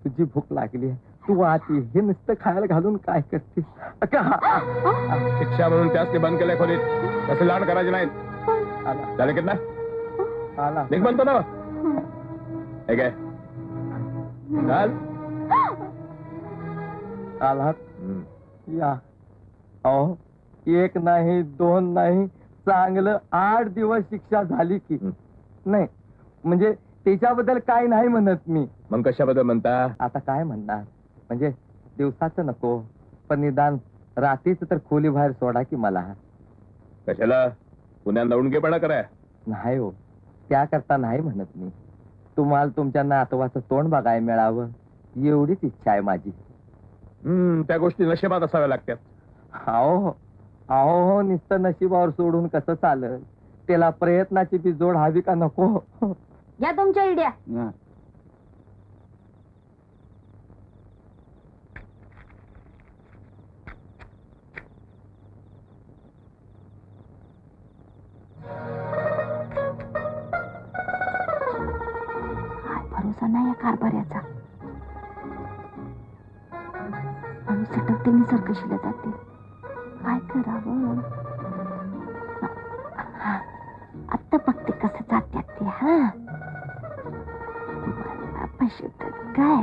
तुझी भूक लागली तू आती हे नुसतं खायला घालून काय करते शिक्षा म्हणून त्याच ते बंद केलंय खोलीत तसे लाड करायचे नाहीत झाले कितना आला देख म्हणतो ना हे काय चाल आलात या अहो एक नाही दोन नाही चांगलं 8 दिवस शिक्षा झाली की नाही म्हणजे त्याच्याबद्दल काय नाही म्हणत मी मग कशाबद्दल म्हणता आता काय म्हणणार म्हणजे दिवसाचं नको पण निदान रात्रीच तर खोली बाहेर सोडा की मला कशाला पुण्यात नवणगेपणा कराय नाही हो त्याकरता नाही म्हणत मी तुम्हाला तुमच्या नातवाचं तोंड बघायला मिळावं एवढीच इच्छा आहे माझी त्या गोष्टी नशिबात असाव्या लागतात अहो अहो हो नुसतं नशिबावर सोडून कसं चालत त्याला प्रयत्नाची बी जोड हवी का नको या तुमच्या इड्या भरोसा नाही या कारभाऱ्याचा आणि सटकते मी सरकशीला जाते काय करावं आता बघते कसं जात्यात ते हा काय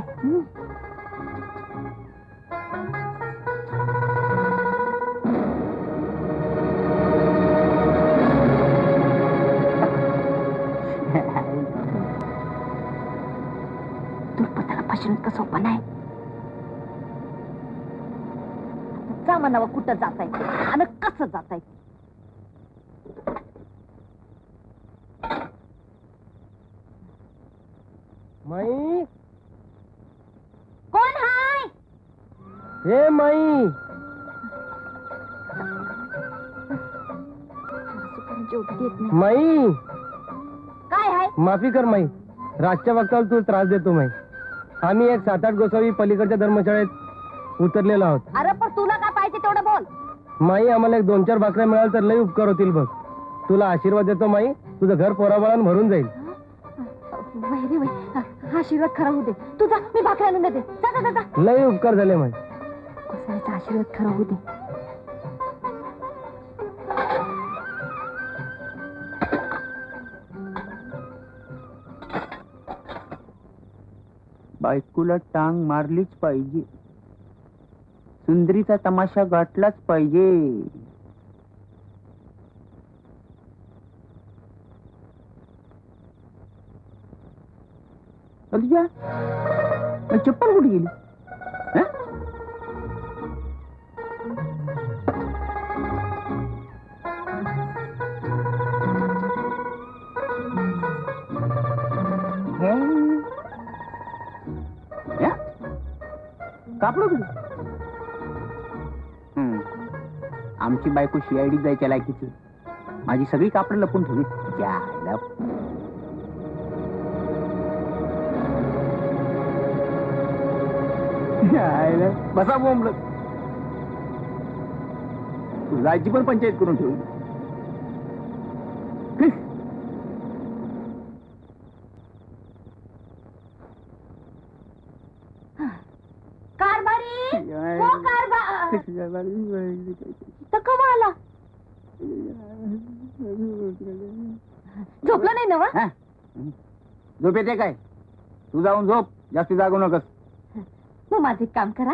दुर्पताला फसवणं सोपं नाही जा म्हणावं कुठं जाताय आणि कसं जाताय माई कोण हाय हे माई माई काय हाय माफी कर माई रातच्या वक्ताला तू त्रास देतो माई आम्ही एक 7-8 गोसावी पलीकडच्या धर्मशाळेत उतरलेलो आहोत अरे पण तुला काय पाहिजे तेवढं बोल माई आम्हाला एक 2-4 भाकऱ्या मिळाल तर लई उपकार होतील बघ तुला आशीर्वाद देतो माई तुझं घर पोराबाळानं भरून जाईल वैरी वै हा आशीर्वाद खरा होऊ दे तुझा मी भाकरी आणून देते जा जा जा लई उपकार झाले माई कोसाळ्याचा आशीर्वाद खरा होऊ दे बायकोला टांग मारलीच पाहिजे सुंदरीचा तमाशा गाठलाच पाहिजे चप्पल कुठे गेली कापड कुठे आमची बायको CID जायच्या लायकीची माझी सगळी कापड लपून ठेवली बसा बोंबल जायची पण पंचायत करून ठेवली कारभारी हो कारभारी तर कवा आला झोपला नाही ना झोप येते काय तू जाऊन झोप जास्ती जागू नकस मग माझे काम करा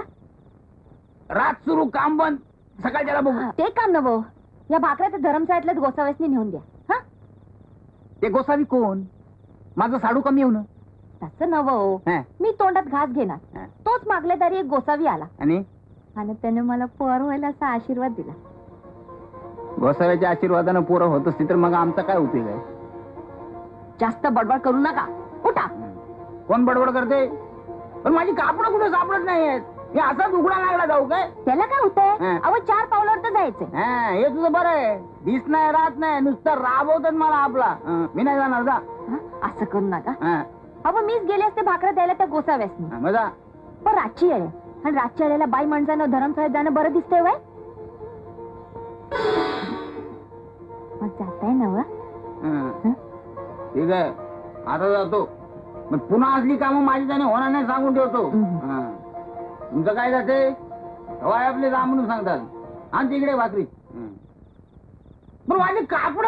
रात सुरू काम बंद सकाळच्याला बघू ते काम न भाऊ या भाकऱ्या तर धर्मशाळेतल्याच गोसाव्यासनी नेऊन द्या हा ते गोसावी कोण माझं साडू कमी येऊ ना तसं नव मी तोंडात घास घेणार तोच मागल्या दारी एक गोसावी आला आणि त्याने मला पोर व्हायला असा आशीर्वाद दिला गोसाव्याच्या आशीर्वादानं पोरं होत असती तर मग आमचा काय उपयोग आहे जास्त बडबड करू नका उठा कोण बडबड करते पण माझी कापड कुठे सापडत नाहीयेत मी असाच उघडा लागला जाऊ काय त्याला काय होतंय अहो 4 पावलावर तर जायचंय हे तुझं बरं आहे दिस नाही राहत नाही नुसतं राबवतात मला आपला मी नाही जाणार जा असं करू नका अहो मीच गेले असते भाकऱ्या द्यायला त्या गोसाव्यासनी मजा पण रातची येळे आणि रातच्या वेळेला बाई माणसानं धर्मशाळेत जाणं बरं दिसतंय वय मग जाताय ना ठीक आहे आता जातो मग पुन्हा असली कामं माझी त्याने होणार नाही सांगून ठेवतो. हा. तुमचं काय जाते हवाय आपले जा म्हणून सांगतात आणि तिकडे भाकरी. पण माझे कापड